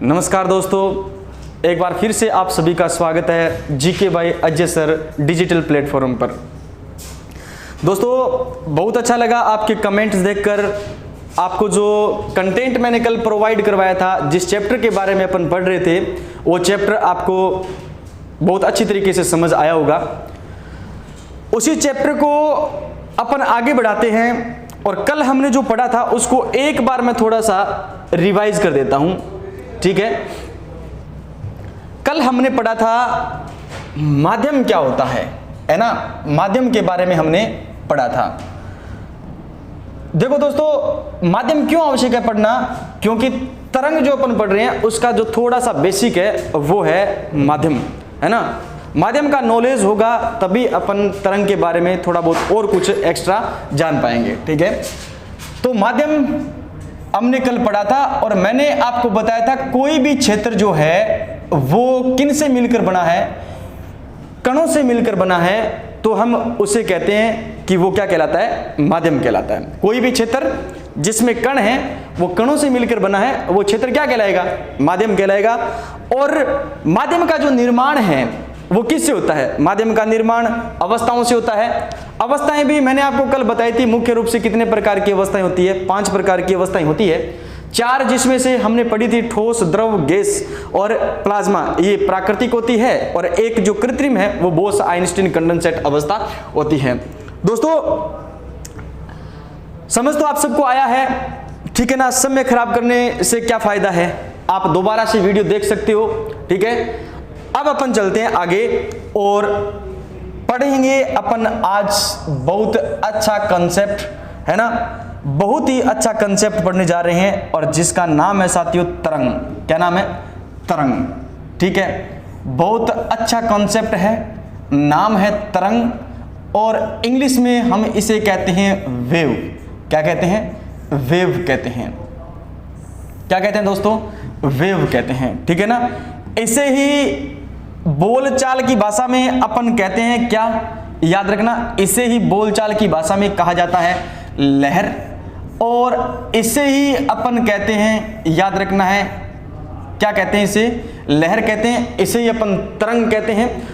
नमस्कार दोस्तों, एक बार फिर से आप सभी का स्वागत है GK by Ajay sir digital platform पर। दोस्तों बहुत अच्छा लगा आपके कमेंट्स देखकर। आपको जो कंटेंट मैंने कल प्रोवाइड करवाया था, जिस चैप्टर के बारे में अपन पढ़ रहे थे, वो चैप्टर आपको बहुत अच्छी तरीके से समझ आया होगा। उसी चैप्टर को अपन आगे बढ़ाते हैं और कल हमने जो पढ़ा था उसको एक बार मैं थोड़ा सा रिवाइज कर देता हूं, ठीक है। कल हमने पढ़ा था माध्यम क्या होता है ना, माध्यम के बारे में हमने पढ़ा था। देखो दोस्तों, माध्यम क्यों आवश्यक है पढ़ना, क्योंकि तरंग जो अपन पढ़ रहे हैं उसका जो थोड़ा सा बेसिक है वो है माध्यम, है ना। माध्यम का नॉलेज होगा तभी अपन तरंग के बारे में थोड़ा बहुत और कुछ एक्स्ट्रा जान पाएंगे, ठीक है। तो माध्यम हमने कल पढ़ा था और मैंने आपको बताया था कोई भी क्षेत्र जो है वो किन से मिलकर बना है, कणों से मिलकर बना है, तो हम उसे कहते हैं कि वो क्या कहलाता है, माध्यम कहलाता है। कोई भी क्षेत्र जिसमें कण है वो कणों से मिलकर बना है, वो क्षेत्र क्या कहलाएगा, माध्यम कहलाएगा। और माध्यम का जो निर्माण है वो किससे होता है, माध्यम का निर्माण अवस्थाओं से होता है। अवस्थाएं भी मैंने आपको कल बताई थी, मुख्य रूप से कितने प्रकार की अवस्थाएं होती है, 5 प्रकार की अवस्थाएं होती है। 4 जिसमें से हमने पढ़ी थी ठोस, द्रव, गैस और प्लाज्मा, ये प्राकृतिक होती है, और एक जो कृत्रिम है वो बोस आइंस्टीन कंडेंसेट अवस्था होती है। दोस्तों समझ तो आप सबको आया है, ठीक है ना। समय खराब करने से क्या फायदा है, आप दोबारा से वीडियो देख सकते हो, ठीक है। अब अपन चलते हैं आगे और पढ़ेंगे अपन आज बहुत अच्छा कंसेप्ट, है ना, बहुत ही अच्छा कंसेप्ट पढ़ने जा रहे हैं और जिसका नाम है साथियों तरंग। क्या नाम है, तरंग, ठीक है। बहुत अच्छा कंसेप्ट है, नाम है तरंग, और इंग्लिश में हम इसे कहते हैं वेव। क्या कहते हैं, वेव कहते हैं। क्या कहते हैं दोस्तों, वेव कहते हैं, ठीक है ना। इसे ही बोलचाल की भाषा में अपन कहते हैं क्या, याद रखना, इसे ही बोलचाल की भाषा में कहा जाता है लहर, और इसे ही अपन कहते हैं, याद रखना है, क्या कहते हैं, इसे लहर कहते हैं, इसे ही अपन तरंग कहते हैं।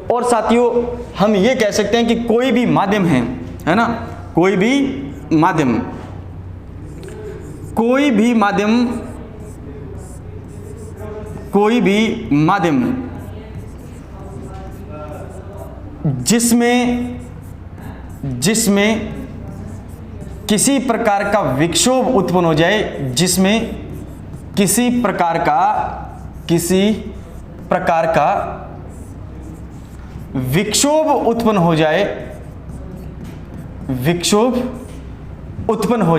और साथियों हम ये कह सकते हैं कि कोई भी माध्यम है ना, कोई भी माध्यम, कोई भी माध्यम, कोई भी माध्यम जिसमें किसी प्रकार का विक्षोभ उत्पन्न हो जाए, जिसमें किसी प्रकार का विक्षोभ उत्पन्न हो जाए, विक्षोभ उत्पन्न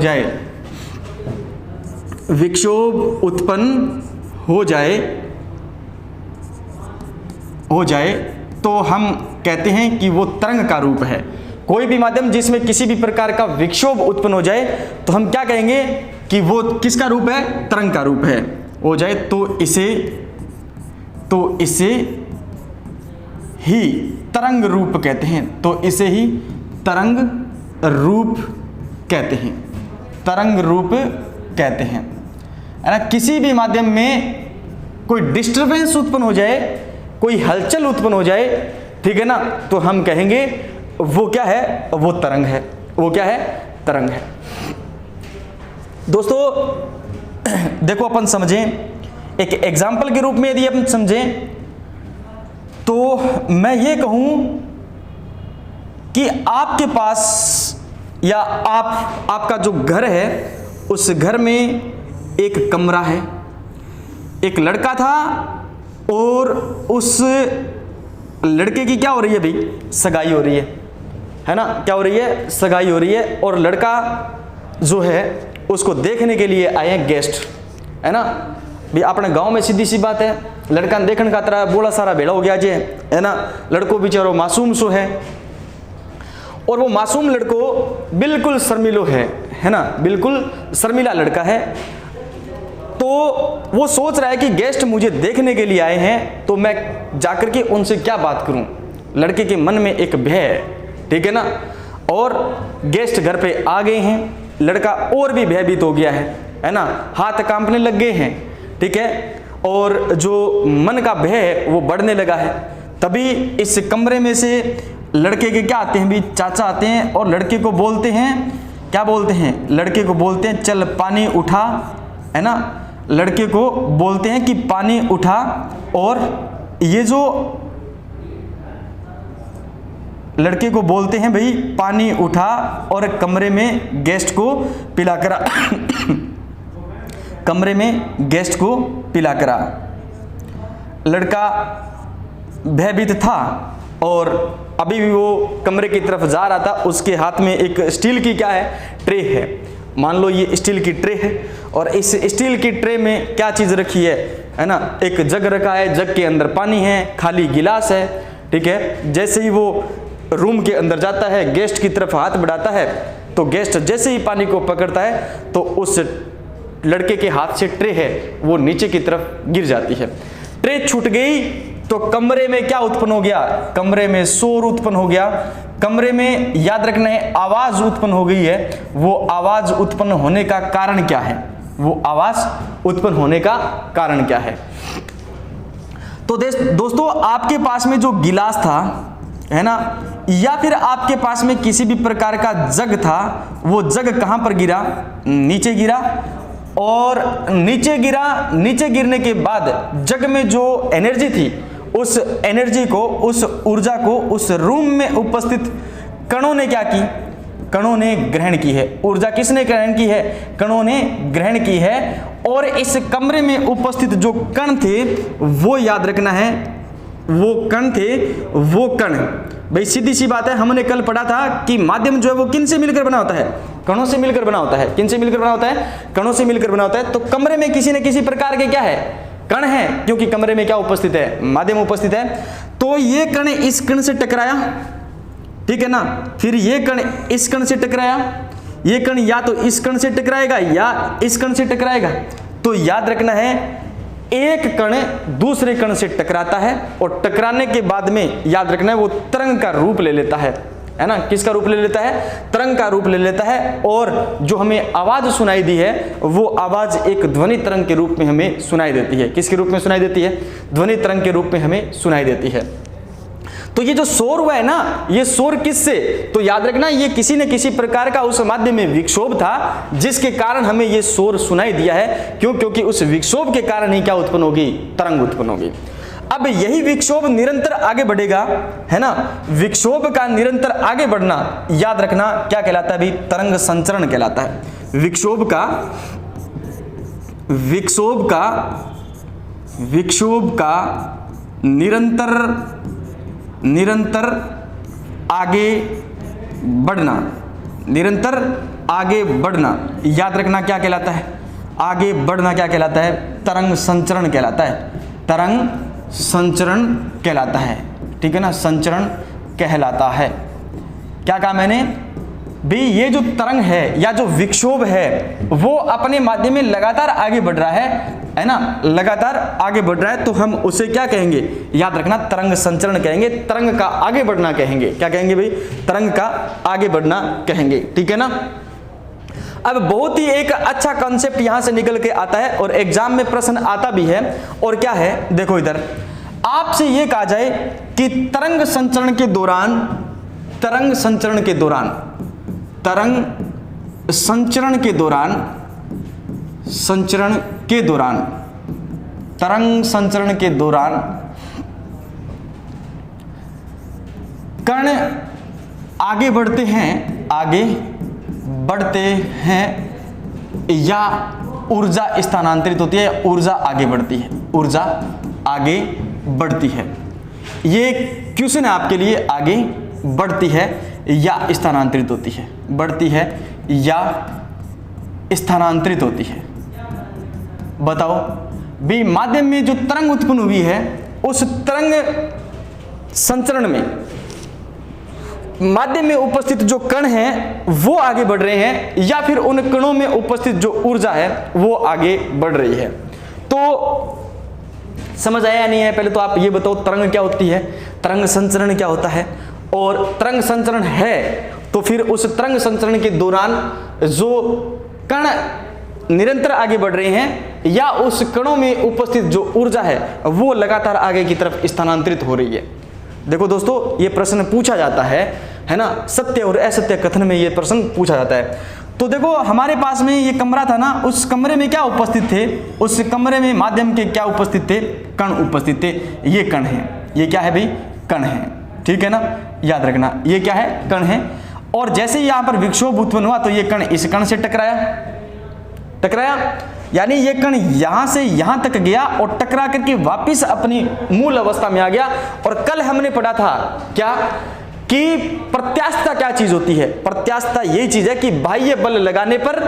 हो जाए तो हम कहते हैं कि वो तरंग का रूप है। कोई भी माध्यम जिसमें किसी भी प्रकार का विक्षोभ उत्पन्न हो जाए तो हम क्या कहेंगे कि वो किसका रूप है, तरंग का रूप है हो जाए, तो इसे ही तरंग रूप कहते हैं। तो इसे ही तरंग रूप कहते हैं, तरंग रूप कहते हैं, है ना। किसी भी माध्यम में कोई डिस्टरबेंस उत्पन्न हो जाए, कोई हलचल उत्पन्न हो जाए, ठीक है ना, तो हम कहेंगे वो क्या है, वो तरंग है, वो क्या है, तरंग है। दोस्तों देखो अपन समझें, एक एग्जाम्पल के रूप में यदि अपन समझें तो मैं ये कहूं कि आपके पास या आपका जो घर है उस घर में एक कमरा है, एक लड़का था और उस लड़के की क्या हो रही है भाई, सगाई हो रही है ना, क्या हो रही है, सगाई हो रही है। और लड़का जो है उसको देखने के लिए आए हैं गेस्ट, है ना। भाई अपने गांव में सीधी सी बात है, लड़का ने देखने का तरह बोला सारा भेड़ा हो गया जे, है ना। लड़को बेचारो मासूम सो है और वो मासूम लड़को बिल्कुल शर्मिलो है ना, बिल्कुल शर्मिला लड़का है। तो वो सोच रहा है कि गेस्ट मुझे देखने के लिए आए हैं तो मैं जाकर के उनसे क्या बात करूं। लड़के के मन में एक भय है, ठीक है ना। और गेस्ट घर पे आ गए हैं, लड़का और भी भयभीत हो गया है ना, हाथ कांपने लग गए हैं, ठीक है, और जो मन का भय है वो बढ़ने लगा है। तभी इस कमरे में से लड़के के क्या आते हैं भी, चाचा आते हैं और लड़के को बोलते हैं, क्या बोलते हैं, लड़के को बोलते हैं चल पानी उठा, है ना, लड़के को बोलते हैं कि पानी उठा, और ये जो लड़के को बोलते हैं भाई पानी उठा और कमरे में गेस्ट को पिला करा कमरे में गेस्ट को पिला करा। लड़का भयभीत था और अभी भी वो कमरे की तरफ जा रहा था। उसके हाथ में एक स्टील की क्या है, ट्रे है, मान लो ये स्टील की ट्रे है, और इस स्टील की ट्रे में क्या चीज़ रखी है ना, एक जग रखा है, जग के अंदर पानी है, खाली गिलास है, ठीक है। जैसे ही वो रूम के अंदर जाता है, गेस्ट की तरफ हाथ बढ़ाता है, तो गेस्ट जैसे ही पानी को पकड़ता है तो उस लड़के के हाथ से ट्रे है वो नीचे की तरफ गिर जाती है। ट्रे छूट गई तो कमरे में क्या उत्पन्न हो गया, कमरे में शोर उत्पन्न हो गया। कमरे में याद रखना है आवाज उत्पन्न हो गई है। वो आवाज उत्पन्न होने का कारण क्या है, वो आवाज उत्पन्न होने का कारण क्या है। तो दोस्तों आपके पास में जो गिलास था, है ना, या फिर आपके पास में किसी भी प्रकार का जग था, वो जग कहां पर गिरा, नीचे गिरा, और नीचे गिरा, नीचे गिरने के बाद जग में जो एनर्जी थी, उस एनर्जी को, उस ऊर्जा को उस रूम में उपस्थित कणों ने क्या की, कणों ने ग्रहण की है। ऊर्जा किसने ग्रहण की है, कणों ने ग्रहण की है। और इस कमरे में उपस्थित जो कण थे वो याद रखना है, वो कण थे, वो कण भाई सीधी सी बात है, हमने कल पढ़ा था कि माध्यम जो है वो किन से मिलकर बना होता है, कणों से मिलकर बना होता है। किन से मिलकर बना होता है, कणों से मिलकर बना होता है। तो कमरे में किसी न किसी प्रकार के क्या है, कण है, क्योंकि कमरे में क्या उपस्थित है, माध्यम उपस्थित है। तो ये कण इस कण से टकराया, ठीक है ना, फिर ये कण इस कण से टकराया, ये कण या तो इस कण से टकराएगा या इस कण से टकराएगा। तो याद रखना है एक कण दूसरे कण से टकराता है और टकराने के बाद में याद रखना है वो तरंग का रूप ले लेता है ना, किसका रूप ले लेता है, तरंग का रूप ले लेता है। और जो हमें आवाज सुनाई दी है वो आवाज एक ध्वनि तरंग के रूप में हमें सुनाई देती है। किसके रूप में सुनाई देती है, ध्वनि तरंग के रूप में हमें सुनाई देती है। तो ये जो शोर हुआ है ना, ये शोर किससे, तो याद रखना ये किसी न किसी प्रकार का उस माध्यम में विक्षोभ था जिसके कारण हमें ये शोर सुनाई दिया है। क्यों, क्योंकि उस विक्षोभ के कारण ही क्या उत्पन्न होगी, तरंग उत्पन्न होगी। अब यही विक्षोभ निरंतर आगे बढ़ेगा, है ना, विक्षोभ का निरंतर आगे बढ़ना याद रखना क्या कहलाता है भी, तरंग संचरण कहलाता है। विक्षोभ का निरंतर आगे बढ़ना, निरंतर आगे बढ़ना याद रखना क्या कहलाता है, आगे बढ़ना क्या कहलाता है, तरंग संचरण कहलाता है, तरंग संचरण कहलाता है, ठीक है ना, संचरण कहलाता है। क्या कहा मैंने भी, ये जो तरंग है या जो विक्षोभ है वो अपने माध्यम में लगातार आगे बढ़ रहा है ना, लगातार आगे बढ़ रहा है, तो हम उसे क्या कहेंगे, याद रखना तरंग संचरण कहेंगे, तरंग का आगे बढ़ना कहेंगे। क्या कहेंगे भाई, तरंग का आगे बढ़ना कहेंगे, ठीक है ना। अब बहुत ही एक अच्छा कॉन्सेप्ट यहां से निकल के आता है और एग्जाम में प्रश्न आता भी है। और क्या है, देखो इधर आपसे ये कहा जाए कि तरंग संचरण के दौरान, तरंग संचरण के दौरान, तरंग संचरण के दौरान, संचरण के दौरान, तरंग संचरण के दौरान कण आगे बढ़ते हैं, आगे बढ़ते हैं या ऊर्जा स्थानांतरित होती है, ऊर्जा आगे बढ़ती है, ऊर्जा आगे बढ़ती है। ये क्वेश्चन है आपके लिए, आगे बढ़ती है या स्थानांतरित होती है, बढ़ती है या स्थानांतरित होती है, बताओ भी। माध्यम में जो तरंग उत्पन्न हुई है उस तरंग संचरण में माध्यम में उपस्थित जो कण हैं वो आगे बढ़ रहे हैं या फिर उन कणों में उपस्थित जो ऊर्जा है वो आगे बढ़ रही है। तो समझ आया या नहीं है, पहले तो आप ये बताओ तरंग क्या होती है, तरंग संचरण क्या होता है। और तरंग संचरण है तो फिर उस तरंग संचरण के दौरान जो कण निरंतर आगे बढ़ रहे हैं या उस कणों में उपस्थित जो ऊर्जा है वो लगातार आगे की तरफ स्थानांतरित हो रही है। देखो दोस्तों, ये प्रश्न पूछा जाता है ना, सत्य और असत्य कथन में ये प्रश्न पूछा जाता है। तो देखो हमारे पास में ये कमरा था ना, उस कमरे में क्या उपस्थित थे, उस कमरे में माध्यम के क्या उपस्थित थे, कण उपस्थित थे। ये कण है, ये क्या है भाई, कण है, ठीक है ना, याद रखना ये क्या है, कण है। और जैसे यहाँ पर विक्षोभ उत्पन्न हुआ तो ये कण इस कण से टकराया, यानी ये कण यहां से यहां तक गया और टकरा करके वापस अपनी मूल अवस्था में आ गया। और कल हमने पढ़ा था क्या कि प्रत्यास्थता क्या चीज होती है। प्रत्यास्थता यही चीज है कि बाह्य बल लगाने पर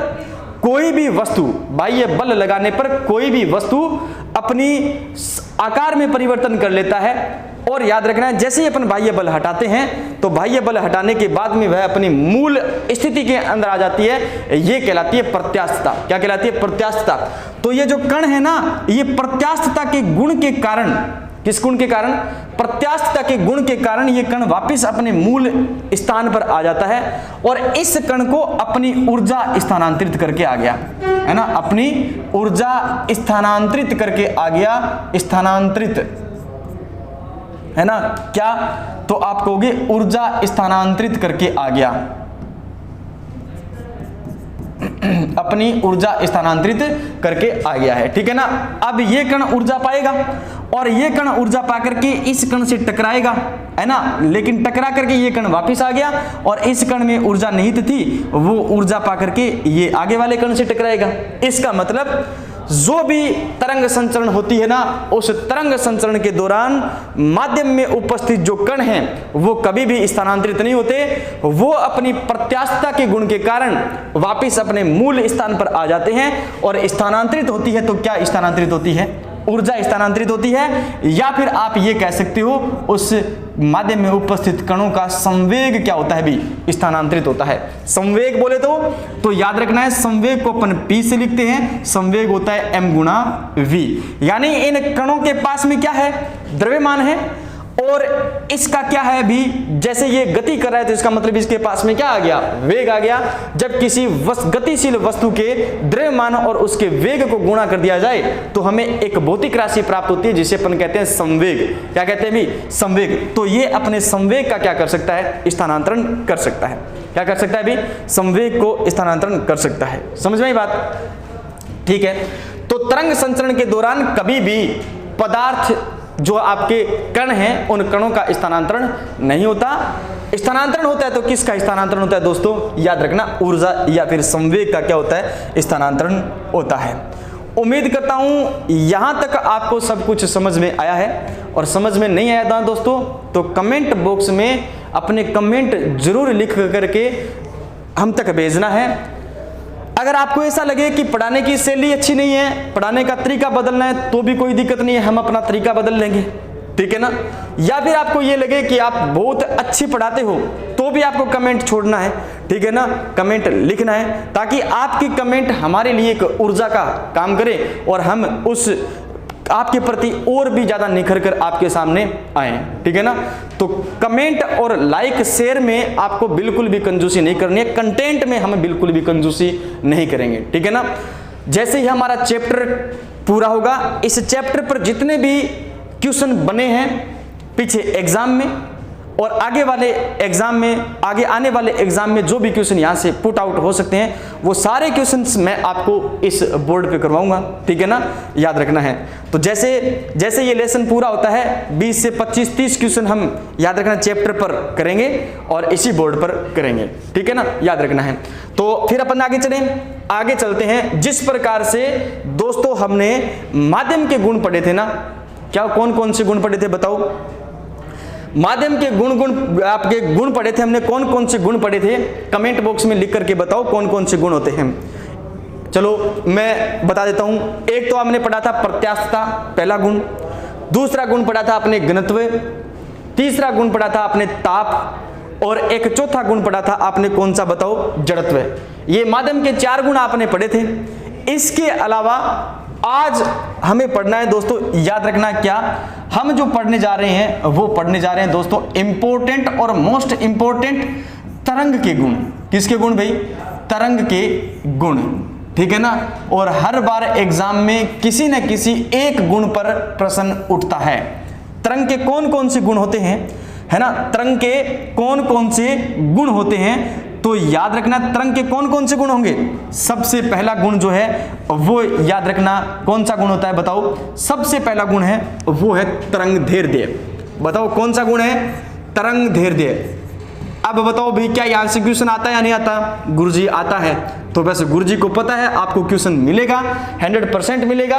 कोई भी वस्तु, बाह्य बल लगाने पर कोई भी वस्तु अपनी आकार में परिवर्तन कर लेता है। और याद रखना है, जैसे ही अपन बाह्य बल हटाते हैं तो बाह्य बल हटाने के बाद में वह अपनी मूल स्थिति के अंदर आ जाती है। ये कहलाती है प्रत्यास्थता। क्या कहलाती है, प्रत्यास्थता। तो ये जो कण है ना, ये प्रत्यास्थता के गुण के कारण, किस गुण के कारण, प्रत्यास्थता के गुण के कारण ये कण वापस अपने मूल स्थान पर आ जाता है और इस कण को अपनी ऊर्जा स्थानांतरित करके आ गया, है ना, अपनी ऊर्जा स्थानांतरित करके आ गया, स्थानांतरित, है ना, क्या, तो आप कहोगे ऊर्जा स्थानांतरित करके आ गया, अपनी ऊर्जा स्थानांतरित करके आ गया है, ठीक है ना। अब ये कण ऊर्जा पाएगा और ये कण ऊर्जा पा करके इस कण से टकराएगा, है ना, लेकिन टकरा करके ये कण वापस आ गया और इस कण में ऊर्जा निहित थी, वो ऊर्जा पा करके ये आगे वाले कण से टकराएगा। इसका मतलब जो भी तरंग संचरण होती है ना, उस तरंग संचरण के दौरान माध्यम में उपस्थित जो कण हैं वो कभी भी स्थानांतरित नहीं होते, वो अपनी प्रत्यास्थता के गुण के कारण वापस अपने मूल स्थान पर आ जाते हैं। और स्थानांतरित होती है तो क्या स्थानांतरित होती है, ऊर्जा स्थानांतरित होती है। या फिर आप ये कह सकते हो उस माध्यम में उपस्थित कणों का संवेग क्या होता है भी, स्थानांतरित होता है। संवेग बोले तो याद रखना है, संवेग को अपन P से लिखते हैं, संवेग होता है m गुणा v। यानी इन कणों के पास में क्या है, द्रव्यमान है और इसका क्या है भी, जैसे ये गति कर रहा है तो इसका मतलब इसके पास में क्या आ गया, वेग आ गया। जब किसी गतिशील वस्तु के द्रव्यमान और उसके वेग को गुणा कर दिया जाए तो हमें एक भौतिक राशि प्राप्त होती है जिसे अपन कहते हैं संवेग। क्या कहते हैं भी, संवेग। तो ये अपने संवेग का क्या कर सकता है, स्थानांतरण कर सकता है। क्या कर सकता है भी, संवेग को स्थानांतरण कर सकता है। समझ में आई बात, ठीक है। तो तरंग संचरण के दौरान कभी भी पदार्थ जो आपके कण हैं उन कणों का स्थानांतरण नहीं होता। स्थानांतरण होता है तो किसका स्थानांतरण होता है दोस्तों, याद रखना, ऊर्जा या फिर संवेग का क्या होता है, स्थानांतरण होता है। उम्मीद करता हूं यहां तक आपको सब कुछ समझ में आया है। और समझ में नहीं आया था दोस्तों तो कमेंट बॉक्स में अपने कमेंट जरूर लिख करके हम तक भेजना है। अगर आपको ऐसा लगे कि पढ़ाने की शैली अच्छी नहीं है, पढ़ाने का तरीका बदलना है, तो भी कोई दिक्कत नहीं है, हम अपना तरीका बदल लेंगे, ठीक है ना। या फिर आपको ये लगे कि आप बहुत अच्छी पढ़ाते हो तो भी आपको कमेंट छोड़ना है, ठीक है ना, कमेंट लिखना है, ताकि आपकी कमेंट हमारे लिए एक ऊर्जा का काम करे और हम उस आपके प्रति और भी ज्यादा निखर कर आपके सामने आए, ठीक है ना। तो कमेंट और लाइक शेयर में आपको बिल्कुल भी कंजूसी नहीं करनी है, कंटेंट में हम बिल्कुल भी कंजूसी नहीं करेंगे, ठीक है ना। जैसे ही हमारा चैप्टर पूरा होगा, इस चैप्टर पर जितने भी क्वेश्चन बने हैं पीछे एग्जाम में और आगे वाले एग्जाम में, आगे आने वाले एग्जाम में जो भी क्वेश्चन यहाँ से पुट आउट हो सकते हैं वो सारे क्वेश्चंस मैं आपको इस बोर्ड पे करवाऊंगा, ठीक है ना, याद रखना है। तो जैसे जैसे ये लेसन पूरा होता है 20 से 25-30 क्वेश्चन हम याद रखना चैप्टर पर करेंगे और इसी बोर्ड पर करेंगे, ठीक है ना, याद रखना है। तो फिर अपन आगे चलते हैं। जिस प्रकार से दोस्तों हमने माध्यम के गुण पढ़े थे ना, क्या कौन कौन से गुण पढ़े थे बताओ, माध्यम के गुण आपके गुण पढ़े थे हमने, कौन कौन से गुण पढ़े थे, कमेंट बॉक्स में लिख करके बताओ कौन कौन से गुण होते हैं। चलो मैं बता देता हूं। एक तो हमने पढ़ा था प्रत्यास्थता, पहला गुण। दूसरा गुण पढ़ा था अपने घनत्व। तीसरा गुण पढ़ा था अपने ताप। और एक चौथा गुण पढ़ा था आपने कौन सा बताओ, जड़त्व। ये माध्यम के 4 गुण आपने पढ़े थे। इसके अलावा आज हमें पढ़ना है दोस्तों, याद रखना क्या, हम जो पढ़ने जा रहे हैं वो पढ़ने जा रहे हैं दोस्तों इंपॉर्टेंट और मोस्ट इंपॉर्टेंट तरंग के गुण। किसके गुण भाई, तरंग के गुण, ठीक है ना। और हर बार एग्जाम में किसी न किसी एक गुण पर प्रश्न उठता है। तरंग के कौन कौन से गुण होते हैं, है ना, तरंग के कौन कौन से गुण होते हैं, तो याद रखना तरंग के कौन कौन से गुण होंगे। सबसे पहला गुण जो है वो याद रखना, कौन सा गुण होता है बताओ। सबसे पहला गुण है वो है तरंग धैर्य। बताओ कौन सा गुण है, तरंग धैर्य। अब बताओ भाई क्या यहाँ से क्वेश्चन आता है या नहीं आता, गुरुजी आता है। तो वैसे गुरुजी को पता है आपको क्वेश्चन मिलेगा, 100% मिलेगा,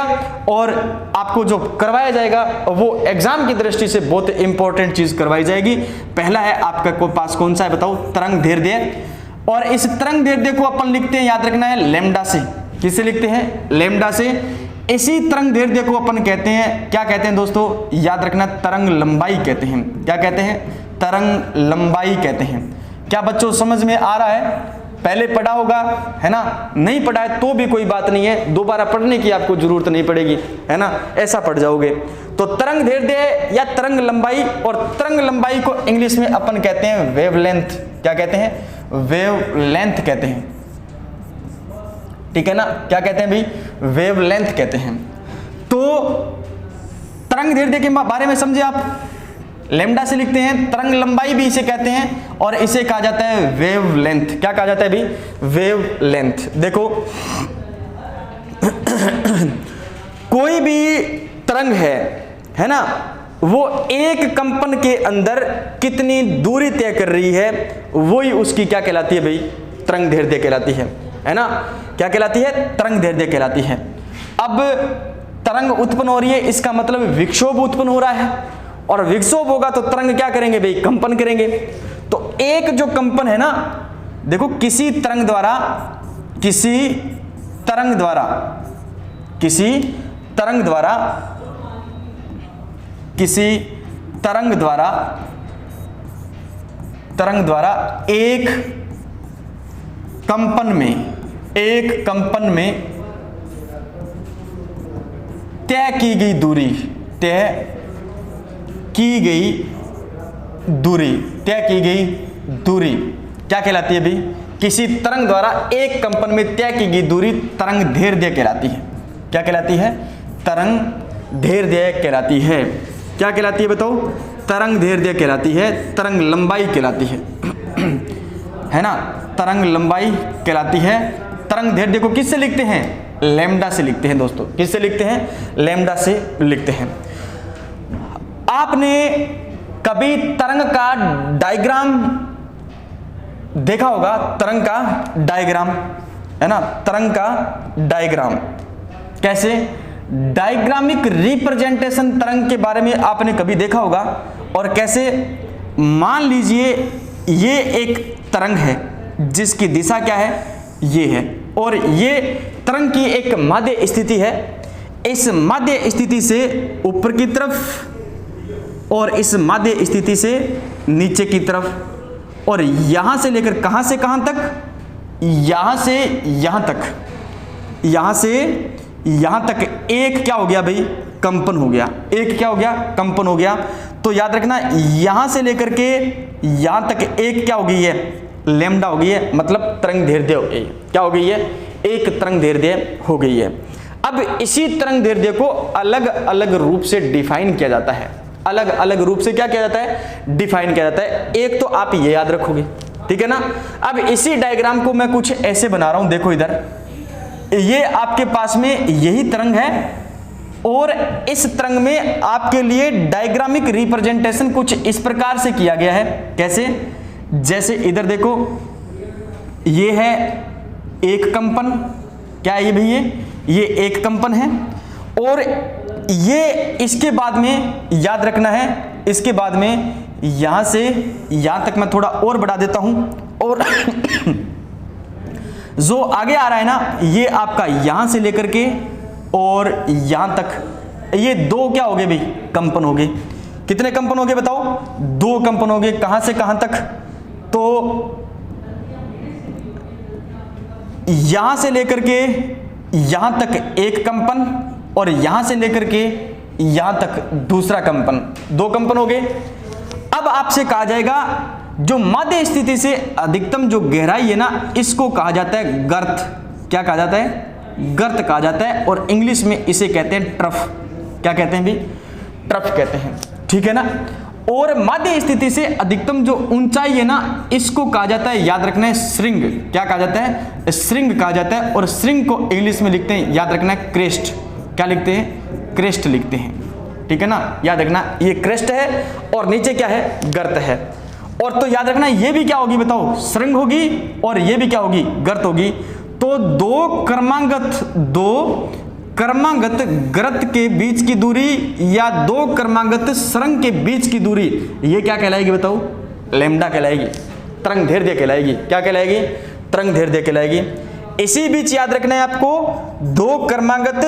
और आपको जो करवाया जाएगा वो एग्जाम की दृष्टि से बहुत इंपॉर्टेंट चीज करवाई जाएगी। पहला है आपका पास कौन सा है बताओ, तरंग धैर्य। और इस तरंग धैर्य को अपन लिखते हैं, याद रखना है, लैम्डा से। किससे लिखते हैं, लैम्डा से। इसी तरंग धैर्य को अपन कहते हैं, क्या कहते हैं दोस्तों, याद रखना, तरंग लंबाई कहते हैं। क्या कहते हैं, तरंग लंबाई कहते हैं। क्या बच्चों समझ में आ रहा है, पहले पढ़ा होगा, है ना, नहीं पढ़ा है तो भी कोई बात नहीं है, दोबारा पढ़ने की आपको जरूरत नहीं पड़ेगी, है ना, ऐसा पढ़ जाओगे। तो तरंग धैर्य या तरंग लंबाई, और तरंग लंबाई को इंग्लिश में अपन कहते हैं वेवलेंथ। क्या कहते हैं, वेवलेंथ कहते हैं, ठीक है ना। क्या कहते हैं भाई, वेवलेंथ कहते हैं। तो तरंग धैर्य के बारे में समझे आप, लैम्डा से लिखते हैं, तरंग लंबाई भी इसे कहते हैं, और इसे कहा जाता है वेवलेंथ। क्या कहा जाता है भाई, वेवलेंथ। देखो कोई भी तरंग है ना, वो एक कंपन के अंदर कितनी दूरी तय कर रही है, वही उसकी क्या कहलाती है भाई, तरंग धैर्य कहलाती है ना। क्या कहलाती है, तरंग धैर्य कहलाती है। अब तरंग उत्पन्न हो रही है, इसका मतलब विक्षोभ उत्पन्न हो रहा है, और विक्षोभ होगा तो तरंग क्या करेंगे भाई, कंपन करेंगे। तो एक जो कंपन है ना, देखो किसी तरंग द्वारा एक कंपन में तय की गई दूरी क्या कहलाती है भाई, किसी तरंग द्वारा एक कंपन में तय की गई दूरी तरंग धैर्य कहलाती है। क्या कहलाती है, तरंग धैर्य कहलाती है। क्या कहलाती है बताओ, तरंग धैर्य कहलाती है, तरंग लंबाई कहलाती है ना, तरंग लंबाई कहलाती है। तरंग धैर्य को किससे लिखते हैं, लैम्डा से लिखते हैं दोस्तों। किससे लिखते हैं, लैम्डा से लिखते हैं। आपने कभी तरंग का डायग्राम देखा होगा, तरंग का डायग्राम, है ना, तरंग का डायग्राम। कैसे, डायग्रामिक रिप्रेजेंटेशन तरंग के बारे में आपने कभी देखा होगा। और कैसे, मान लीजिए ये एक तरंग है जिसकी दिशा क्या है, ये है, और ये तरंग की एक माध्य स्थिति है। इस माध्य स्थिति से ऊपर की तरफ, और इस माध्य स्थिति से नीचे की तरफ, और यहां से लेकर कहां से कहां तक, यहां से यहां तक, यहां से यहां तक एक क्या हो गया भाई, कंपन हो गया। एक क्या हो गया, कंपन हो गया। तो याद रखना, यहां से लेकर के यहां तक एक क्या हो गई है, लैम्डा हो गई है, मतलब तरंग धैर्य हो गई। क्या हो गई है, एक तरंग धैर्य हो गई है। अब इसी तरंग धैर्य को अलग अलग रूप से डिफाइन किया जाता है। अलग अलग रूप से क्या किया जाता है, डिफाइन किया जाता है। एक तो आप ये याद रखोगे, ठीक है ना। अब इसी डायग्राम को मैं कुछ ऐसे बना रहा हूं, देखो इधर, ये आपके पास में यही तरंग है, और इस तरंग में आपके लिए डायग्रामिक रिप्रेजेंटेशन कुछ इस प्रकार से किया गया है। कैसे, जैसे इधर देखो, ये है एक कंपन, क्या है ये भैया, ये एक कंपन है, और ये इसके बाद में याद रखना है, इसके बाद में यहां से यहां तक मैं थोड़ा और बढ़ा देता हूं, और जो आगे आ रहा है ना, ये आपका यहां से लेकर के और यहां तक, ये दो क्या हो गए भाई, कंपन हो गए। कितने कंपन हो गए बताओ, दो कंपन हो गए। कहां से कहां तक, तो यहां से लेकर के यहां तक एक कंपन, और यहां से लेकर के यहां तक दूसरा कंपन, दो कंपन हो गए। अब आपसे कहा जाएगा जो मध्य स्थिति से अधिकतम जो गहराई है ना, इसको कहा जाता है गर्त। क्या कहा जाता है, गर्त कहा जाता है और इंग्लिश में इसे कहते हैं ट्रफ। क्या कहते हैं भी? ट्रफ कहते हैं, ठीक है ना। और मध्य स्थिति से अधिकतम जो ऊंचाई है ना, इसको कहा जाता है, याद रखना है, श्रृंग। क्या कहा जाता है? श्रृंग कहा जाता है। और श्रृंग को इंग्लिश में लिखते हैं, याद रखना है, क्रेस्ट। क्या लिखते हैं? क्रेस्ट लिखते हैं, ठीक है ना। याद रखना ये क्रेस्ट है और नीचे क्या है? गर्त है। और तो याद रखना ये भी क्या होगी बताओ? श्रृंग होगी और ये भी क्या होगी? गर्त होगी। तो दो क्रमागत गर्त के बीच की दूरी या दो क्रमागत श्रृंग के बीच की दूरी, ये क्या कहलाएगी बताओ? लैम्डा कहलाएगी, तरंग दैर्ध्य कहलाएगी। क्या कहलाएगी? तरंग दैर्ध्य कहलाएगी। इसी बीच याद रखना है आपको, दो क्रमागत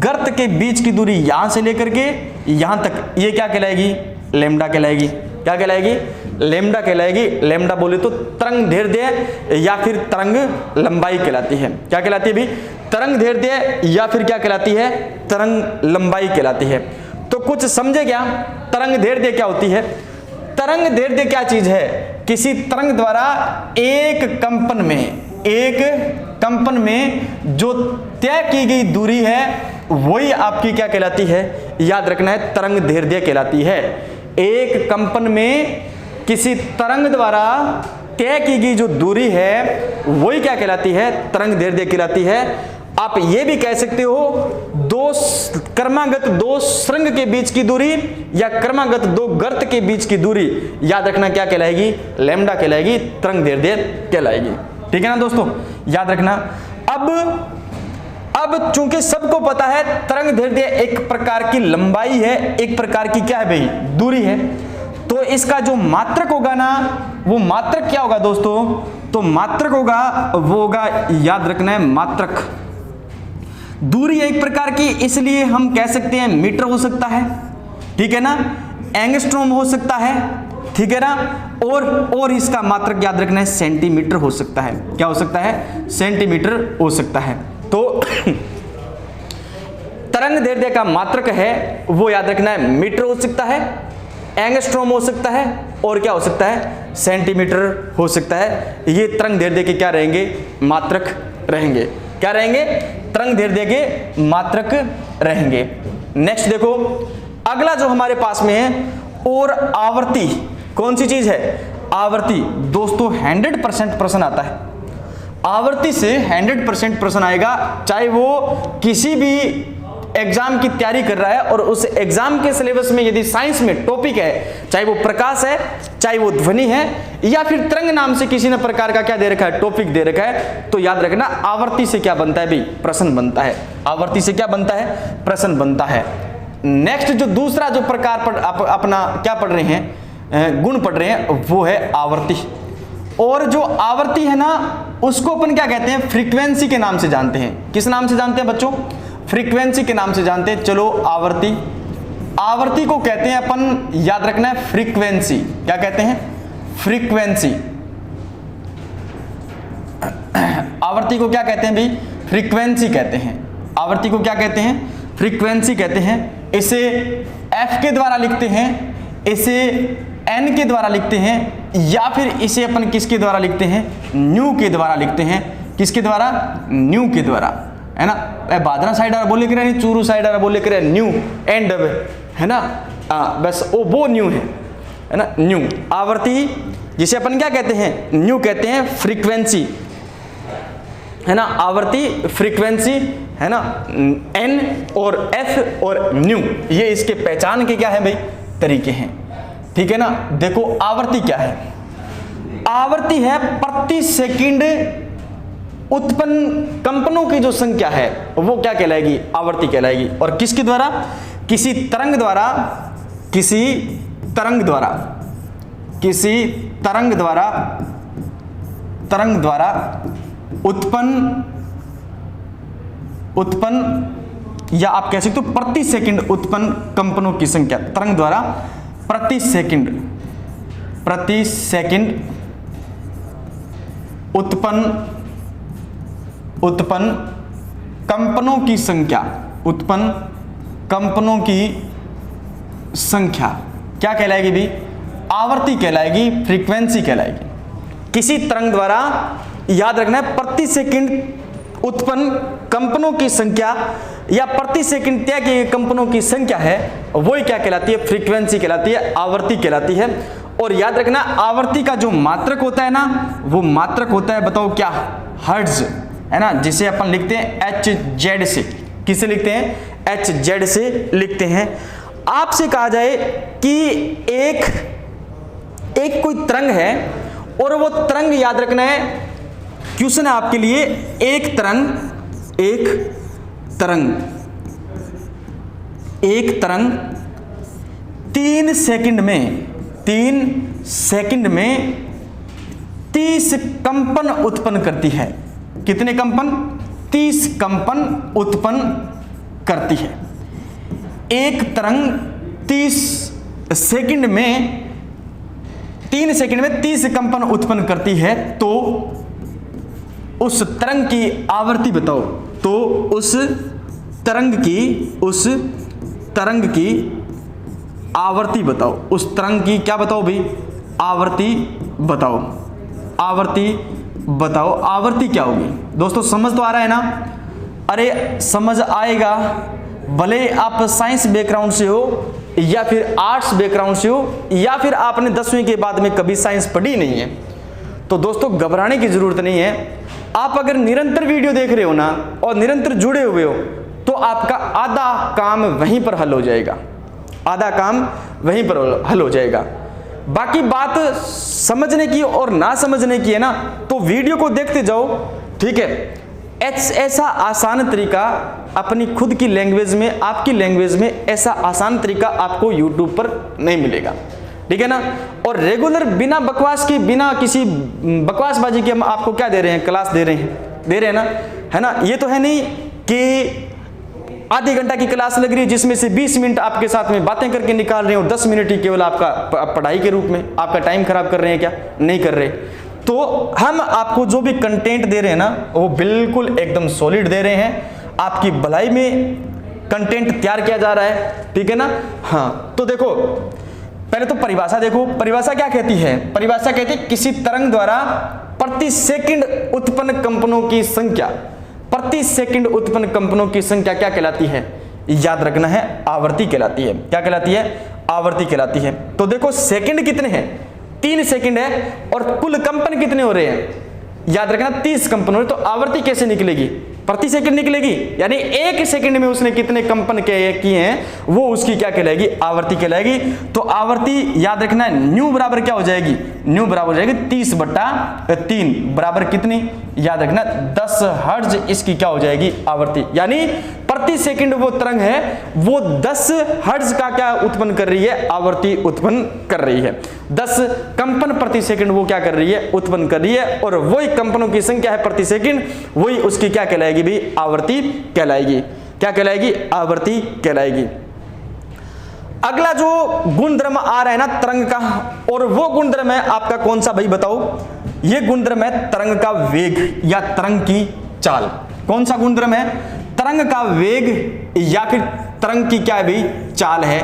गर्त के बीच की दूरी यहां से लेकर के यहां तक, ये क्या कहलाएगी? लैम्डा कहलाएगी। क्या कहलाएगी? लैम्डा कहलाएगी। लैम्डा बोले तो तरंग दैर्ध्य या फिर तरंग लंबाई कहलाती है। क्या कहलाती है भी? तरंग दैर्ध्य या फिर क्या कहलाती है? तरंग लंबाई कहलाती है। तो कुछ समझे क्या? तरंग दैर्ध्य क्या होती है? तरंग दैर्ध्य क्या चीज है? किसी तरंग द्वारा एक कंपन में जो तय की गई दूरी है वही आपकी क्या कहलाती है? याद रखना है, तरंग दैर्ध्य कहलाती है। एक कंपन में किसी तरंग द्वारा तय की गई जो दूरी है वही क्या कहलाती है? तरंग दैर्ध्य कहलाती है। आप ये भी कह सकते हो क्रमागत दो श्रृंग के बीच की दूरी या क्रमागत दो गर्त के बीच की दूरी, याद रखना क्या कहलाएगी? लैम्डा कहलाएगी, तरंग दैर्ध्य कहलाएगी। ठीक है ना दोस्तों, याद रखना। अब चूंकि सबको पता है तरंग दैर्ध्य एक प्रकार की लंबाई है, एक प्रकार की क्या है भाई? दूरी है। तो इसका जो मात्रक होगा ना, वो मात्रक क्या होगा दोस्तों? तो मात्रक होगा, वो होगा, याद रखना है, मात्रक। दूरी एक प्रकार की, इसलिए हम कह सकते हैं मीटर हो सकता है, ठीक है ना, एंगस्ट्रॉम हो सकता है, ठीक है ना, और इसका मात्रक याद रखना है सेंटीमीटर हो सकता है। क्या हो सकता है? सेंटीमीटर हो सकता है। तो तरंग दैर्ध्य का मात्रक है वो याद रखना है मीटर हो सकता है, एंगस्ट्रॉम हो सकता है, और क्या हो सकता है? सेंटीमीटर हो सकता है। ये तरंग दैर्ध्य के क्या रहेंगे? मात्रक रहेंगे। क्या रहेंगे? तरंग दैर्ध्य के मात्रक रहेंगे। नेक्स्ट देखो, अगला जो हमारे पास में है, और आवर्ती। कौन सी चीज है? आवर्ती। दोस्तों 100% प्रश्न आता है आवर्ती से, 100% प्रश्न आएगा, चाहे वो किसी भी एग्जाम की तैयारी कर रहा है और उस एग्जाम के सिलेबस में यदि साइंस में टॉपिक है, चाहे वो प्रकाश है, चाहे वो ध्वनि है, या फिर तरंग नाम से किसी ने प्रकार का क्या दे रखा है? टॉपिक दे रखा है, तो याद रखना आवर्ती से क्या बनता है भाई? प्रश्न बनता है। आवर्ती से क्या बनता है? प्रश्न बनता है। नेक्स्ट जो दूसरा जो प्रकार अपना क्या पढ़ रहे हैं, गुण पढ़ रहे हैं, वो है आवर्ती। और जो आवर्ती है ना, उसको अपन क्या कहते हैं? फ्रीक्वेंसी के नाम से जानते हैं। किस नाम से जानते हैं बच्चों? फ्रीक्वेंसी के नाम से जानते हैं। चलो, आवर्ती को कहते हैं अपन, याद रखना है, फ्रीक्वेंसी। क्या कहते हैं? फ्रीक्वेंसी। आवर्ती को क्या कहते हैं भाई? फ्रीक्वेंसी कहते हैं। आवर्ती को क्या कहते हैं? फ्रीक्वेंसी कहते हैं। इसे f के द्वारा लिखते हैं, इसे n के द्वारा लिखते हैं, या फिर इसे अपन किसके द्वारा लिखते हैं? न्यू के द्वारा लिखते हैं। किसके द्वारा? न्यू के द्वारा, है ना। बादरा साइड आ बोले करे, चूरू साइड आ बोले करे, न्यू एंड है ना, बस वो न्यू है ना, न्यू। आवर्ती जिसे अपन क्या कहते हैं? न्यू कहते हैं। फ्रीक्वेंसी है ना, आवर्ती, फ्रीक्वेंसी है ना, n और f और न्यू, ये इसके पहचान के क्या है भाई? तरीके हैं। ठीक है ना। देखो आवर्ती क्या है? आवर्ती है प्रति सेकंड उत्पन्न कंपनों की जो संख्या है वो क्या कहलाएगी? आवर्ती कहलाएगी। और किसके द्वारा? किसी तरंग द्वारा, किसी तरंग द्वारा उत्पन्न या आप कह सकते हो प्रति सेकंड उत्पन्न कंपनों की संख्या, तरंग द्वारा प्रति सेकंड उत्पन्न कंपनों की संख्या क्या कहलाएगी भी? आवर्ती कहलाएगी, फ्रीक्वेंसी कहलाएगी। किसी तरंग द्वारा, याद रखना है, प्रति सेकंड उत्पन्न कंपनों की संख्या या प्रति सेकंड तय किए गए कंपनों की संख्या है, वही क्या कहलाती है? फ्रीक्वेंसी कहलाती है, आवृत्ति कहलाती है। और याद रखना, आवृत्ति का जो मात्रक होता है ना, वो मात्रक होता है, बताओ क्या? हर्ट्ज, है ना, जिसे अपन लिखते हैं HZ से। किसे लिखते हैं? HZ से लिखते हैं। आपसे कहा जाए कि एक कोई तरंग है और वो तरंग, याद रखना है, क्वेश्चन है आपके लिए, एक तरंग 3 सेकंड में 30 कंपन उत्पन्न करती है। कितने कंपन? 30 कंपन उत्पन्न करती है। एक तरंग 3 सेकंड में 30 कंपन उत्पन्न करती है, तो उस तरंग की आवृत्ति बताओ। तो उस तरंग की आवृत्ति बताओ। उस तरंग की क्या बताओ भाई? आवृत्ति बताओ। आवृत्ति क्या होगी? दोस्तों समझ तो आ रहा है ना? अरे समझ आएगा, भले आप साइंस बैकग्राउंड से हो या फिर आर्ट्स बैकग्राउंड से हो या फिर आपने 10वीं के बाद में कभी साइंस पढ़ी नहीं है, तो दोस्तों घबराने की जरूरत नहीं है। आप अगर निरंतर वीडियो देख रहे हो ना और निरंतर जुड़े हुए हो, तो आपका आधा काम वहीं पर हल हो जाएगा। बाकी बात समझने की और ना समझने की है ना, तो वीडियो को देखते जाओ, ठीक है। ऐसा आसान तरीका अपनी खुद की लैंग्वेज में, आपकी लैंग्वेज में ऐसा आसान तरीका आपको YouTube पर नहीं मिलेगा, ठीक है ना। और रेगुलर बिना बकवास के, बिना किसी बकवासबाजी के हम आपको क्या दे रहे हैं? क्लास दे रहे हैं ना, है ना। ये तो है नहीं कि आधे घंटा की क्लास लग रही है जिसमें से 20 मिनट आपके साथ में बातें करके निकाल रहे हैं और 10 मिनट ही केवल आपका पढ़ाई के रूप में आपका टाइम खराब कर रहे हैं। क्या नहीं कर रहे? तो हम आपको जो भी कंटेंट दे रहे हैं ना, वो बिल्कुल एकदम सॉलिड दे रहे हैं। आपकी भलाई में कंटेंट तैयार किया जा रहा है, ठीक है ना। हाँ, तो देखो पहले तो परिभाषा देखो। परिभाषा क्या कहती है? परिभाषा कहती है किसी तरंग द्वारा प्रति सेकंड उत्पन्न कंपनों की संख्या, प्रति सेकंड उत्पन्न कंपनों की संख्या क्या कहलाती है? याद रखना है, आवृत्ति कहलाती है। क्या कहलाती है? आवृत्ति कहलाती है। तो देखो सेकंड कितने हैं? 3 सेकंड है और कुल कंपन कितने हो रहे हैं? याद रखना 30 कंपन हो रहे। तो आवृत्ति कैसे निकलेगी? प्रति सेकंड निकलेगी, यानी 1 सेकंड में उसने कितने कंपन किए हैं, वो उसकी क्या कहलाएगी? आवृत्ति कहलाएगी। तो आवृत्ति याद रखना है, न्यू बराबर क्या हो जाएगी? न्यू बराबर हो जाएगी 30/3 बराबर कितनी? याद रखना 10 हर्ट्ज इसकी क्या हो जाएगी? आवृत्ति। यानी प्रति सेकंड वो तरंग है, वो 10 हर्ट्ज का क्या उत्पन्न कर रही है? आवृत्ति उत्पन्न कर रही है। 10 कंपन प्रति सेकंड वो क्या कर रही है? उत्पन्न कर रही है। और वही कंपनों की संख्या है प्रति सेकंड, वही उसकी क्या कहलाएगी भी? आवृत्ति कहलाएगी। क्या कहलाएगी? आवृत्ति कहलाएगी। अगला जो गुणधर्म आ रहा है ना तरंग का, और वो गुणधर्म है आपका कौन सा भाई बताओ? ये गुणधर्म है तरंग का वेग या तरंग की चाल। कौन सा गुणधर्म है? तरंग का वेग या फिर तरंग की क्या भी चाल है?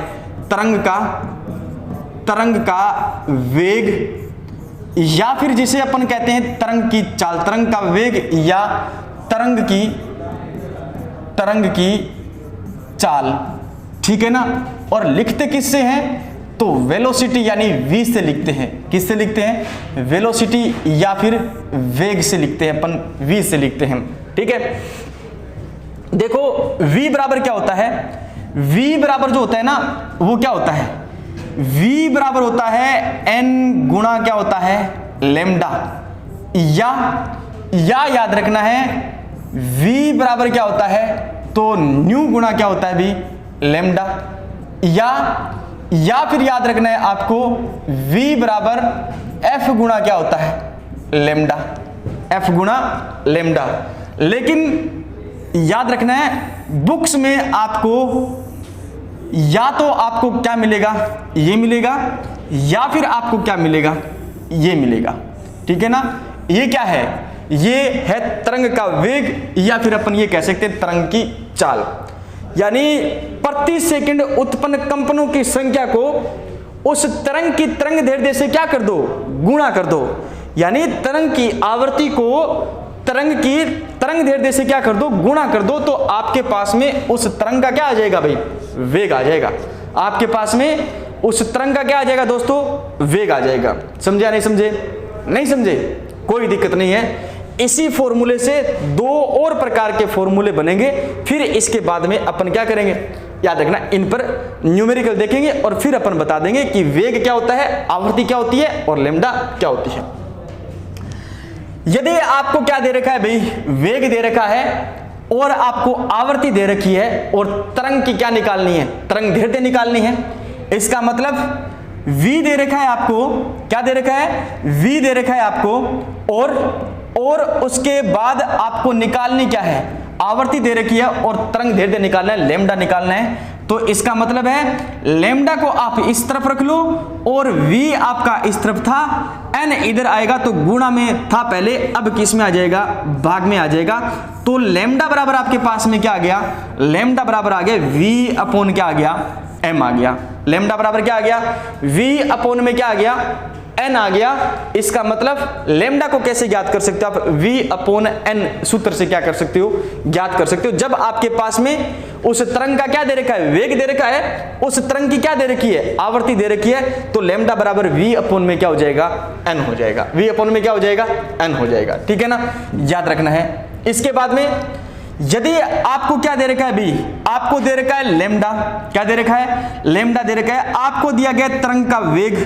तरंग का वेग या फिर जिसे अपन कहते हैं तरंग की चाल, तरंग का वेग या तरंग की चाल, ठीक है ना। और लिखते किससे हैं? तो वेलोसिटी यानी v से लिखते हैं। किससे लिखते हैं? वेलोसिटी या फिर वेग से लिखते हैं अपन, v से लिखते हैं, ठीक है। देखो v बराबर क्या होता है? v बराबर जो होता है ना, वो क्या होता है? v बराबर होता है n गुणा क्या होता है? लेम्डा। या याद रखना है v बराबर क्या होता है? तो न्यू गुणा क्या होता है भी? लेम्डा। या फिर याद रखना है आपको v बराबर f गुणा क्या होता है? लेम्डा। f गुणा लेम्डा। लेकिन याद रखना है बुक्स में आपको या तो आपको क्या मिलेगा? ये मिलेगा, या फिर आपको क्या मिलेगा? ये मिलेगा, ठीक है ना। ये क्या है? ये है तरंग का वेग या फिर अपन ये कह सकते हैं तरंग की चाल। यानी प्रति सेकंड उत्पन्न कंपनों की संख्या को उस तरंग की तरंग दैर्ध्य से क्या कर दो? गुणा कर दो। यानी तरंग की आवृत्ति को तरंग तरंग दैर्ध्य से क्या कर दो, गुणा कर दो, तो आपके पास में उस तरंग का क्या आ जाएगा भाई, वेग आ जाएगा। आपके पास में उस तरंग का क्या आ जाएगा दोस्तों, वेग आ जाएगा। समझे या नहीं समझे? नहीं समझे, कोई दिक्कत नहीं है। इसी फॉर्मूले से दो और प्रकार के फॉर्मूले बनेंगे, फिर इसके बाद में अपन क्या करेंगे, याद रखना, इन पर न्यूमेरिकल देखेंगे और फिर अपन बता देंगे कि वेग क्या होता है, आवृत्ति क्या होती है और लैम्डा क्या होती है। यदि आपको क्या दे रखा है भाई, वेग दे रखा है और आपको आवृत्ति दे रखी है और तरंग की क्या निकालनी है, तरंग दैर्ध्य निकालनी है, इसका मतलब v दे रखा है आपको, क्या दे रखा है, v दे रखा है आपको, और उसके बाद आपको निकालनी क्या है, आवर्ती दे रखी है और तरंग दैर्ध्य निकालना है, लैम्डा निकालना है। तो इसका मतलब है लैम्डा को आप इस तरफ रख लो और v आपका इस तरफ था, n इधर आएगा तो गुणा में था पहले, अब किस में आ जाएगा, भाग में आ जाएगा। तो लैम्डा बराबर आपके पास में क्या आ गया, लैम्डा बराबर आ गया v अपॉन क्या आ गया, m आ गया। लैम्डा बराबर क्या आ गया, v अपॉन में क्या आ गया, n आ गया। इसका मतलब लैम्डा को कैसे ज्ञात कर सकते हो आप, v अपॉन n सूत्र से क्या कर सकते हो, ज्ञात कर सकते हो। जब आपके पास में उस तरंग का क्या दे रखा है, वेग दे रखा है, उस तरंग की क्या दे रखी है, आवर्ती दे रखी है, तो लैम्डा बराबर v अपॉन में क्या हो जाएगा, n हो जाएगा। v अपॉन में क्या हो जाएगा, n हो जाएगा। ठीक है ना, याद रखना है। इसके बाद में यदि आपको क्या दे रखा है भी, आपको दे रखा है लैम्डा, क्या दे रखा है, लैम्डा दे रखा है, आपको दिया गया तरंग का वेग,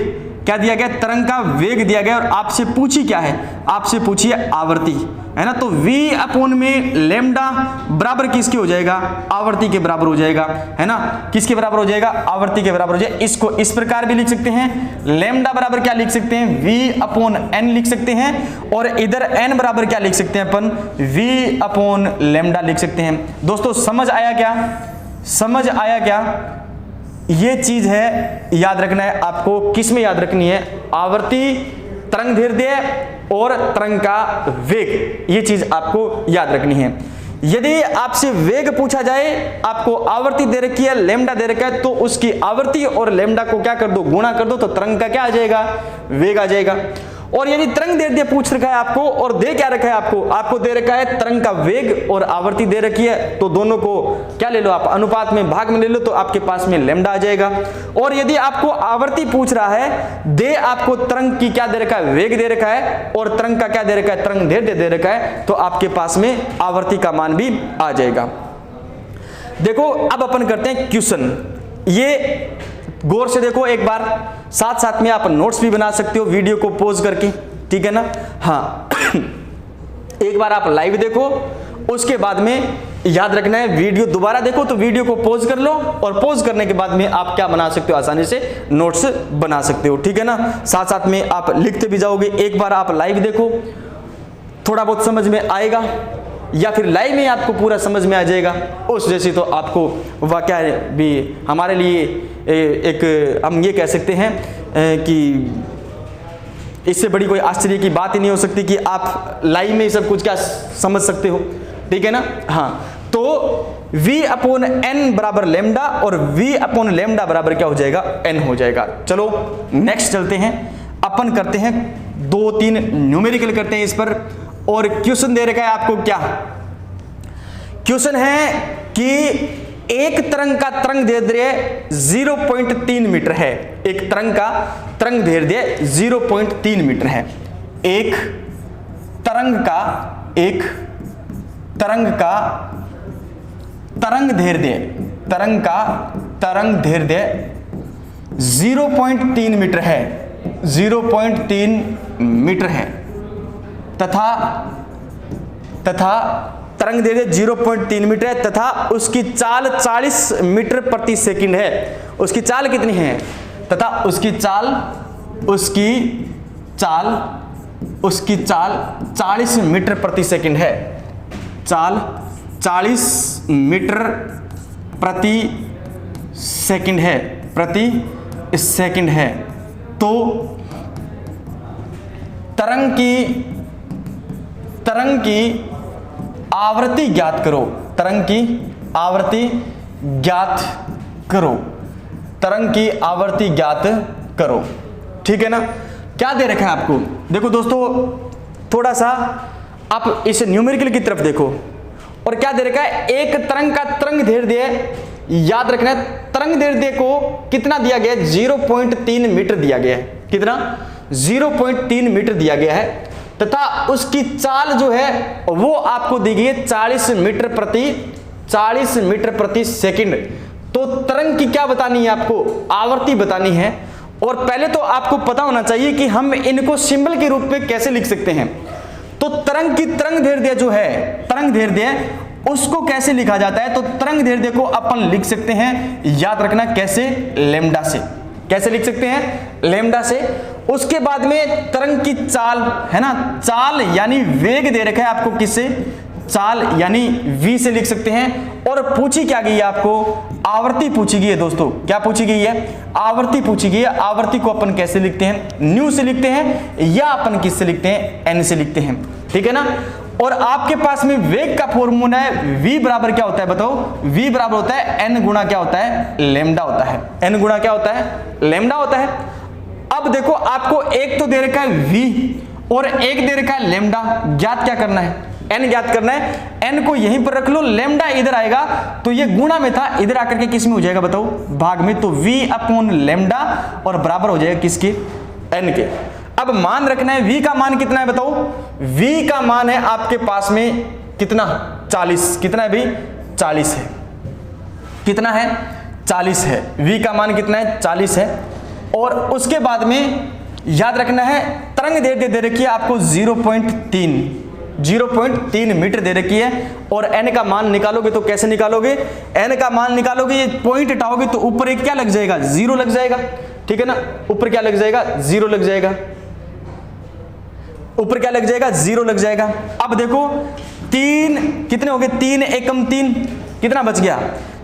क्या दिया गया, तरंग का वेग दिया गया और आपसे पूछी क्या है, आपसे पूछी है आवर्ती, है ना। तो v अपॉन में लैम्डा बराबर किसके हो जाएगा, आवर्ती के बराबर हो जाएगा, है ना। किसके बराबर हो जाएगा, आवर्ती के बराबर हो जाएगा। इसको इस प्रकार भी लिख सकते हैं, लैम्डा बराबर क्या लिख सकते हैं, v अपॉन n लिख सकते हैं, और इधर n बराबर क्या लिख सकते हैं अपन, v अपॉन लैम्डा लिख सकते हैं। दोस्तों समझ आया क्या, समझ आया क्या, ये चीज है, याद रखना है आपको। किस में याद रखनी है, आवर्ती, तरंग दैर्ध्य और तरंग का वेग, ये चीज आपको याद रखनी है। यदि आपसे वेग पूछा जाए, आपको आवर्ती दे रखी है, लैम्डा दे रखा है, तो उसकी आवर्ती और लैम्डा को क्या कर दो, गुणा कर दो, तो तरंग का क्या आ जाएगा, वेग आ जाएगा। और यदि तरंग दैर्ध्य पूछ रखा है आपको और दे क्या रखा है आपको, आपको दे रखा है तरंग का वेग और आवर्ती दे रखी है, तो दोनों को क्या ले लो आप, अनुपात में भाग में ले लो, तो आपके पास में लैम्डा आ जाएगा। और यदि आपको आवर्ती पूछ रहा है, दे आपको तरंग की क्या दे रखा है, वेग दे रखा है, और तरंग का क्या दे रखा है, तरंग दैर्ध्य दे रखा है, तो आपके पास में आवर्ती का मान भी आ जाएगा। देखो अब अपन करते हैं क्वेश्चन, ये गौर से देखो एक बार, साथ साथ में आप नोट्स भी बना सकते हो वीडियो को पॉज करके, ठीक है ना। हाँ एक बार आप लाइव देखो, उसके बाद में याद रखना है वीडियो दोबारा देखो, तो वीडियो को पॉज कर लो और पॉज करने के बाद में आप क्या बना सकते हो, आसानी से नोट्स बना सकते हो, ठीक है ना। साथ साथ में आप लिखते भी जाओगे। एक बार आप लाइव देखो, थोड़ा बहुत समझ में आएगा, या फिर लाइव में आपको पूरा समझ में आ जाएगा उस जैसी, तो आपको वाकया भी हमारे लिए एक हम ये कह सकते हैं कि इससे बड़ी कोई आश्चर्य की बात ही नहीं हो सकती कि आप लाइव में सब कुछ क्या समझ सकते हो, ठीक है ना। हाँ, तो v अपॉन n बराबर लैम्डा और v अपॉन लैम्डा बराबर क्या हो जाएगा, n हो जाएगा। चलो नेक्स्ट चलते हैं, अपन करते हैं 2-3 न्यूमेरिकल करते हैं इस पर। और क्वेश्चन दे रखा है आपको, क्या क्वेश्चन है कि एक तरंग का तरंग दैर्ध्य 0.3 मीटर है, एक तरंग का तरंग दैर्ध्य 0.3 मीटर है। एक तरंग का तरंग दैर्ध्य 0.3 मीटर है, 0.3 मीटर है, तथा तरंग दैर्ध्य 0.3 मीटर है, तथा उसकी चाल 40 मीटर प्रति सेकंड है। उसकी चाल कितनी है, तथा उसकी चाल 40 मीटर प्रति सेकंड है। चाल 40 मीटर प्रति सेकंड है, तो तरंग की आवृत्ति ज्ञात करो, तरंग की आवृत्ति ज्ञात करो, ठीक है ना। क्या दे रखा है आपको, देखो दोस्तों थोड़ा सा आप इस न्यूमेरिकल की तरफ देखो और क्या दे रखा है, एक तरंग का तरंग दैर्ध्य, याद रखना है तरंग दैर्ध्य को कितना दिया गया है, 0.3 मीटर दिया गया है। कितना, 0.3 मीटर दिया गया है तथा उसकी चाल जो है वो आपको दी गई है 40 मीटर प्रति सेकंड। तो तरंग की क्या बतानी है आपको, आवर्ती बतानी है। और पहले तो आपको पता होना चाहिए कि हम इनको सिंबल के रूप में कैसे लिख सकते हैं। तो तरंग की तरंग दैर्ध्य जो है, तरंग दैर्ध्य उसको कैसे लिखा जाता है, तो तरंग दैर्ध्य को अपन लिख सकते हैं, याद रखना कैसे, लैम्डा से। कैसे लिख सकते हैं, लैम्डा से। उसके बाद में तरंग की चाल है ना, चाल यानी वेग दे रखा है आपको, किससे, चाल यानी v से लिख सकते हैं। और पूछी क्या गई है आपको, आवर्ती पूछी गई है दोस्तों। क्या पूछी गई है, आवर्ती पूछी गई है। आवर्ती को अपन कैसे लिखते हैं, न्यू से लिखते हैं या अपन किससे लिखते हैं, n से लिखते हैं, ठीक है ना। और आपके पास में वेग का फॉर्मूला है, v बराबर क्या होता है बताओ, v बराबर होता है n गुणा क्या होता है, लैम्डा होता है। n गुणा क्या होता है, लैम्डा होता है। अब देखो आपको एक तो दे रखा है v और एक दे रखा है लैम्डा, ज्ञात क्या करना है, n ज्ञात करना है। n को यहीं पर रख लो, लैम्डा इधर आएगा तो ये गुणा में था, इधर आकर के किस में हो जाएगा बताओ, भाग में। तो v अपॉन लैम्डा और बराबर हो जाएगा किसके, n के। अब मान रखना है v का मान कितना है बताओ, v का मान है आपके पास में कितना, 40। कितना है भाई, 40 है। कितना है, 40 है। v का मान कितना है, 40 है। और उसके बाद में याद रखना है तरंग दैर्ध्य दे रखी है आपको 0.3 मीटर दे रखी है। और n का मान निकालोगे तो कैसे निकालोगे, n का मान निकालोगे, ये पॉइंट हटाओगे तो ऊपर एक क्या लग जाएगा, 0 लग जाएगा, ठीक है ना। ऊपर क्या लग जाएगा, 0 लग जाएगा, ऊपर क्या लग जाएगा, 0 लग जाएगा। अब देखो 3 कितने हो गए, 3 एकम 3 कितना बच गया,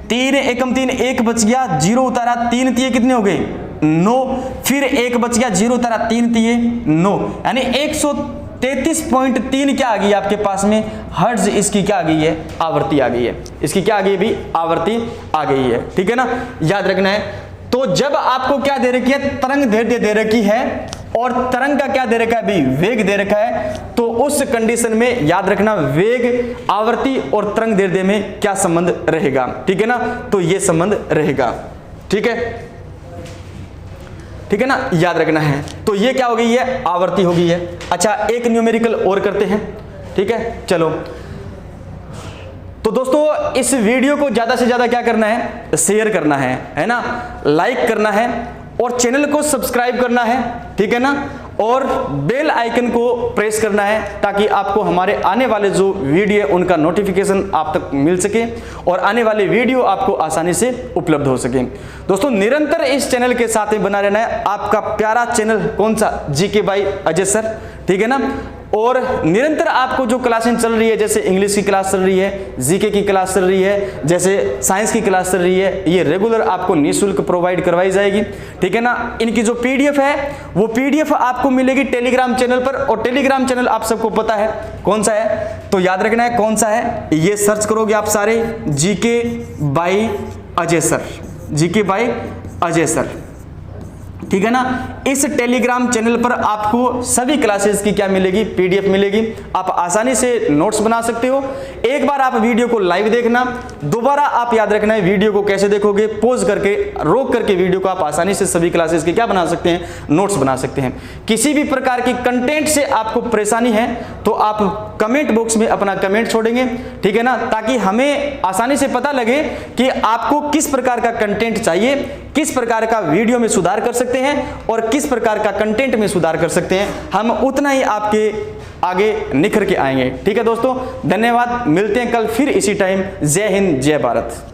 3 एकम 3 1 बच गया, 0 उतारा, 3 तिये कितने हो गए, 9, फिर 1 बच गया, 0 उतारा, 3 तिये 9, यानी 133.3 क्या आ गई आपके पास में, हर्ट्ज इसकी क्या आ गई है, आवर्ती आ गई है। इसकी क्या आ गई भी, आवर्ती आ गई है, ठीक है ना, याद रखना है। तो जब आपको क्या दे रखी है, तरंग दैर्ध्य दे रखी है और तरंग का क्या दे रखा है भी, वेग दे रखा है, तो उस कंडीशन में याद रखना वेग, आवर्ती और तरंग दैर्ध्य में क्या संबंध रहेगा, ठीक है ना। तो ये संबंध रहेगा, ठीक है, ठीक है ना, याद रखना है। तो ये क्या हो गई है, आवर्ती हो गई है। अच्छा एक न्यूमेरिकल और करते हैं, ठीक है, चलो। तो दोस्तों इस वीडियो को ज्यादा से ज्यादा क्या करना है, शेयर करना है ना, लाइक करना है और चैनल को सब्सक्राइब करना है, ठीक है ना, और बेल आइकन को प्रेस करना है ताकि आपको हमारे आने वाले जो वीडियो उनका नोटिफिकेशन आप तक मिल सके और आने वाले वीडियो आपको आसानी से उपलब्ध हो सके। दोस्तों निरंतर इस चैनल के साथ में बना रहना है, आपका प्यारा चैनल कौन सा, जीके बाई अजय सर, ठीक है ना। और निरंतर आपको जो क्लासें चल रही है, जैसे इंग्लिश की क्लास चल रही है, जीके की क्लास चल रही है, जैसे साइंस की क्लास चल रही है, ये रेगुलर आपको निःशुल्क प्रोवाइड करवाई जाएगी, ठीक है ना। इनकी जो पीडीएफ है वो पीडीएफ आपको मिलेगी टेलीग्राम चैनल पर, और टेलीग्राम चैनल आप सबको पता है कौन सा है, तो याद रखना है कौन सा है, ये सर्च करोगे आप सारे, GK by Ajay sir, GK by Ajay sir, ठीक है ना। इस टेलीग्राम चैनल पर आपको सभी क्लासेस की क्या मिलेगी, पीडीएफ मिलेगी। आप आसानी से नोट्स बना सकते हो। एक बार आप वीडियो को लाइव देखना, दोबारा आप याद रखना है वीडियो को कैसे देखोगे, पॉज करके, रोक करके वीडियो को आप आसानी से सभी क्लासेस के क्या बना सकते हैं, नोट्स बना सकते हैं। किसी भी प्रकार की कंटेंट से आपको परेशानी है तो आप कमेंट बॉक्स में अपना कमेंट छोड़ेंगे, ठीक है ना, ताकि हमें आसानी से पता लगे कि आपको किस प्रकार का कंटेंट चाहिए, किस प्रकार का वीडियो में सुधार कर सकते हैं और किस प्रकार का कंटेंट में सुधार कर सकते हैं। हम उतना ही आपके आगे निखर के आएंगे, ठीक है दोस्तों। धन्यवाद, मिलते हैं कल फिर इसी टाइम। जय हिंद, जय भारत।